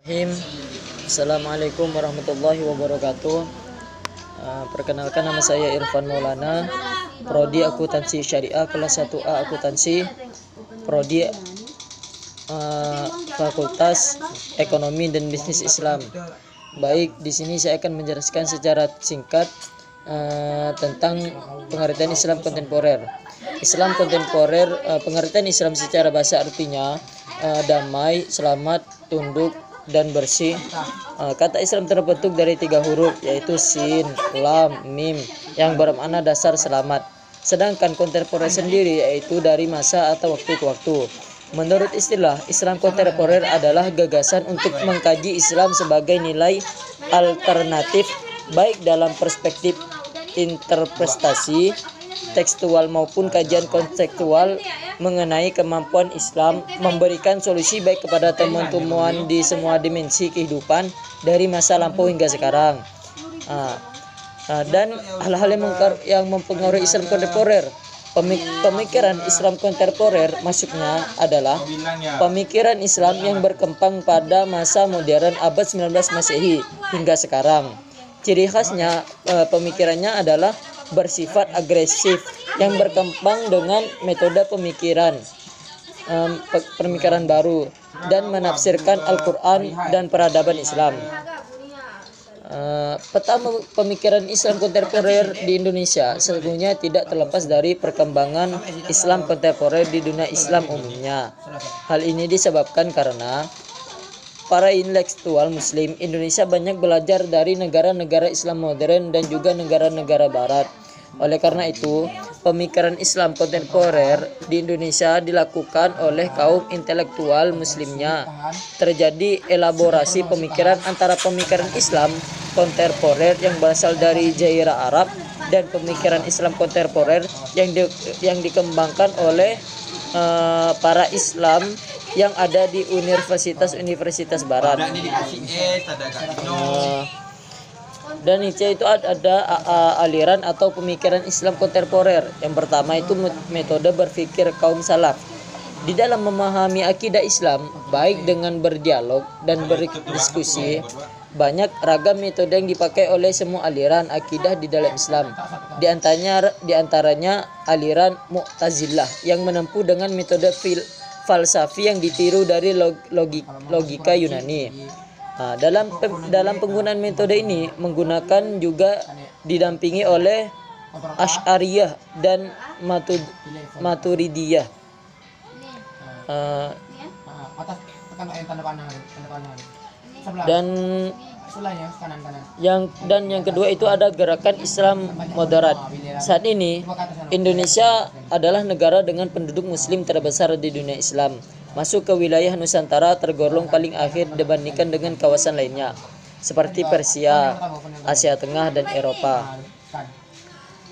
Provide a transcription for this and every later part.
Assalamualaikum warahmatullahi wabarakatuh. Perkenalkan, nama saya Irfan Maulana, Prodi Akuntansi Syariah kelas 1A Akuntansi, Prodi Fakultas Ekonomi dan Bisnis Islam. Baik, di sini saya akan menjelaskan secara singkat tentang pengertian Islam kontemporer. Islam kontemporer, pengertian Islam secara bahasa artinya damai, selamat, tunduk, dan bersih. Kata Islam terbentuk dari 3 huruf, yaitu sin, lam, mim, yang bermakna dasar selamat. Sedangkan kontemporer sendiri yaitu dari masa atau waktu ke waktu. Menurut istilah, Islam kontemporer adalah gagasan untuk mengkaji Islam sebagai nilai alternatif, baik dalam perspektif interpretasi tekstual maupun kajian konseptual mengenai kemampuan Islam memberikan solusi baik kepada temuan-temuan di semua dimensi kehidupan dari masa lampau hingga sekarang. Dan hal-hal yang mempengaruhi Islam kontemporer. Pemikiran Islam kontemporer maksudnya adalah pemikiran Islam yang berkembang pada masa modern abad 19 Masehi hingga sekarang. Ciri khasnya pemikirannya adalah bersifat agresif yang berkembang dengan metode pemikiran baru dan menafsirkan Al-Quran dan peradaban Islam. Peta pemikiran Islam kontemporer di Indonesia sesungguhnya tidak terlepas dari perkembangan Islam kontemporer di dunia Islam umumnya. Hal ini disebabkan karena para intelektual Muslim Indonesia banyak belajar dari negara-negara Islam modern dan juga negara-negara Barat. Oleh karena itu, pemikiran Islam kontemporer di Indonesia dilakukan oleh kaum intelektual Muslimnya. Terjadi elaborasi pemikiran antara pemikiran Islam kontemporer yang berasal dari Jazirah Arab dan pemikiran Islam kontemporer yang dikembangkan oleh para Islam yang ada di universitas-universitas Barat. Dan Nietzsche itu ada aliran atau pemikiran Islam kontemporer. Yang pertama itu metode berpikir kaum salaf. Di dalam memahami akidah Islam, baik dengan berdialog dan berdiskusi, banyak ragam metode yang dipakai oleh semua aliran akidah di dalam Islam. Di antaranya aliran Mu'tazilah yang menempuh dengan metode falsafi yang ditiru dari logika Yunani. Dalam penggunaan metode ini menggunakan juga didampingi oleh Asy'ariyah dan Maturidiyah. Dan yang kedua itu ada gerakan Islam moderat. Saat ini Indonesia adalah negara dengan penduduk muslim terbesar di dunia Islam. Masuk ke wilayah Nusantara tergolong paling akhir dibandingkan dengan kawasan lainnya seperti Persia, Asia Tengah, dan Eropa.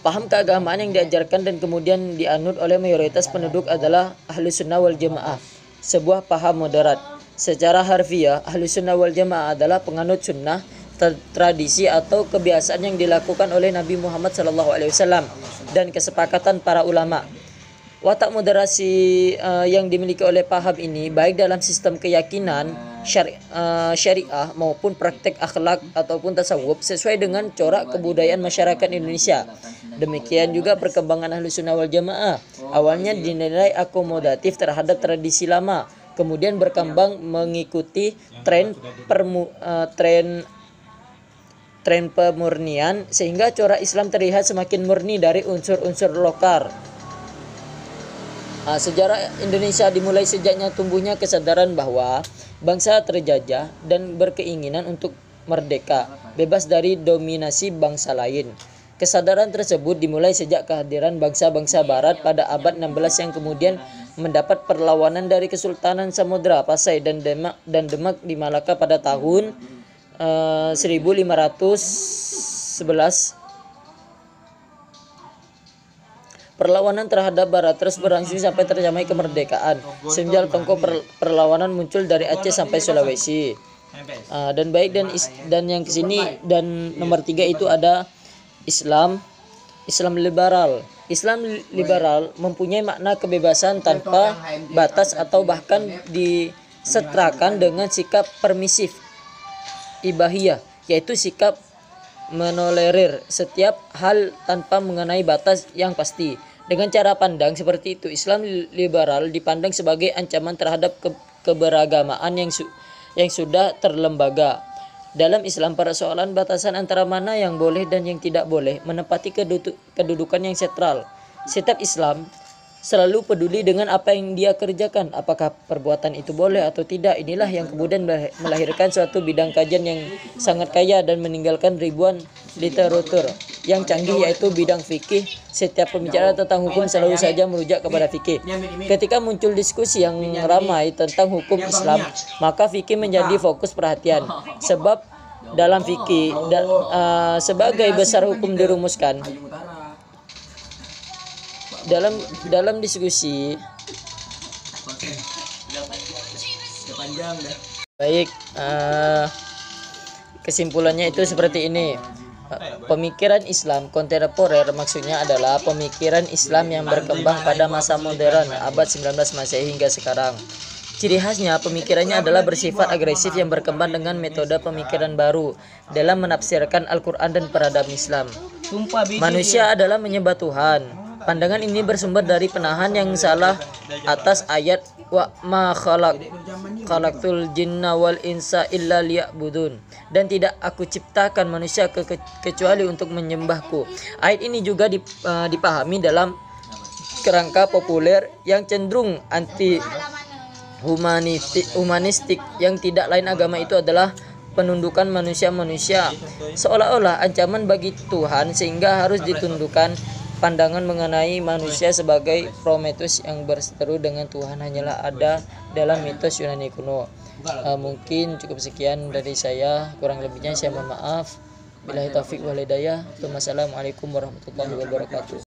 Paham keagamaan yang diajarkan dan kemudian dianut oleh mayoritas penduduk adalah Ahlus Sunnah wal Jamaah, sebuah paham moderat. Secara harfiah, Ahlus Sunnah wal Jamaah adalah penganut sunnah, tradisi atau kebiasaan yang dilakukan oleh Nabi Muhammad SAW dan kesepakatan para ulama. Watak moderasi yang dimiliki oleh paham ini baik dalam sistem keyakinan syariah maupun praktek akhlak ataupun tasawuf sesuai dengan corak kebudayaan masyarakat Indonesia. Demikian juga perkembangan Ahlus Sunnah wal Jamaah. Awalnya dinilai akomodatif terhadap tradisi lama, kemudian berkembang mengikuti tren pemurnian sehingga corak Islam terlihat semakin murni dari unsur-unsur lokal. Sejarah Indonesia dimulai sejaknya tumbuhnya kesadaran bahwa bangsa terjajah dan berkeinginan untuk merdeka, bebas dari dominasi bangsa lain. Kesadaran tersebut dimulai sejak kehadiran bangsa-bangsa Barat pada abad 16 yang kemudian mendapat perlawanan dari Kesultanan Samudra Pasai dan Demak di Malaka pada tahun 1511. Perlawanan terhadap Barat terus berlangsung sampai tercapai kemerdekaan. Semenjak tongko perlawanan muncul dari Aceh sampai Sulawesi. Dan yang kesini dan nomor 3 itu ada Islam liberal. Islam liberal mempunyai makna kebebasan tanpa batas atau bahkan disetrakan dengan sikap permisif ibahiyah, yaitu sikap menolerir setiap hal tanpa mengenai batas yang pasti. Dengan cara pandang seperti itu, Islam liberal dipandang sebagai ancaman terhadap keberagamaan yang sudah terlembaga. Dalam Islam, persoalan batasan antara mana yang boleh dan yang tidak boleh menempati kedudukan yang sentral. Setiap Islam selalu peduli dengan apa yang dia kerjakan, apakah perbuatan itu boleh atau tidak. Inilah yang kemudian melahirkan suatu bidang kajian yang sangat kaya dan meninggalkan ribuan literatur yang canggih, yaitu bidang fikih. Setiap pembicara tentang hukum selalu saja merujuk kepada fikih. Ketika muncul diskusi yang ramai tentang hukum Islam, maka fikih menjadi fokus perhatian. Sebab dalam fikih sebagai besar hukum dirumuskan dalam diskusi. Baik, kesimpulannya itu seperti ini. Pemikiran Islam kontemporer maksudnya adalah pemikiran Islam yang berkembang pada masa modern abad 19 Masehi hingga sekarang. Ciri khasnya, pemikirannya adalah bersifat agresif yang berkembang dengan metode pemikiran baru dalam menafsirkan Al-Quran dan peradaban Islam. Manusia adalah menyembah Tuhan. Pandangan ini bersumber dari penahan yang salah atas ayat wa ma khalaqtul jinna wal insa illa liya'budun, dan tidak aku ciptakan manusia kecuali untuk menyembahku. Ayat ini juga dipahami dalam kerangka populer yang cenderung anti humanistik, yang tidak lain agama itu adalah penundukan manusia-manusia seolah-olah ancaman bagi Tuhan, sehingga harus ditundukkan. Pandangan mengenai manusia sebagai Prometheus yang berseteru dengan Tuhan hanyalah ada dalam mitos Yunani kuno. Mungkin cukup sekian dari saya, kurang lebihnya saya mohon maaf. Billahi taufik wal hidayah. Wassalamualaikum warahmatullahi wabarakatuh.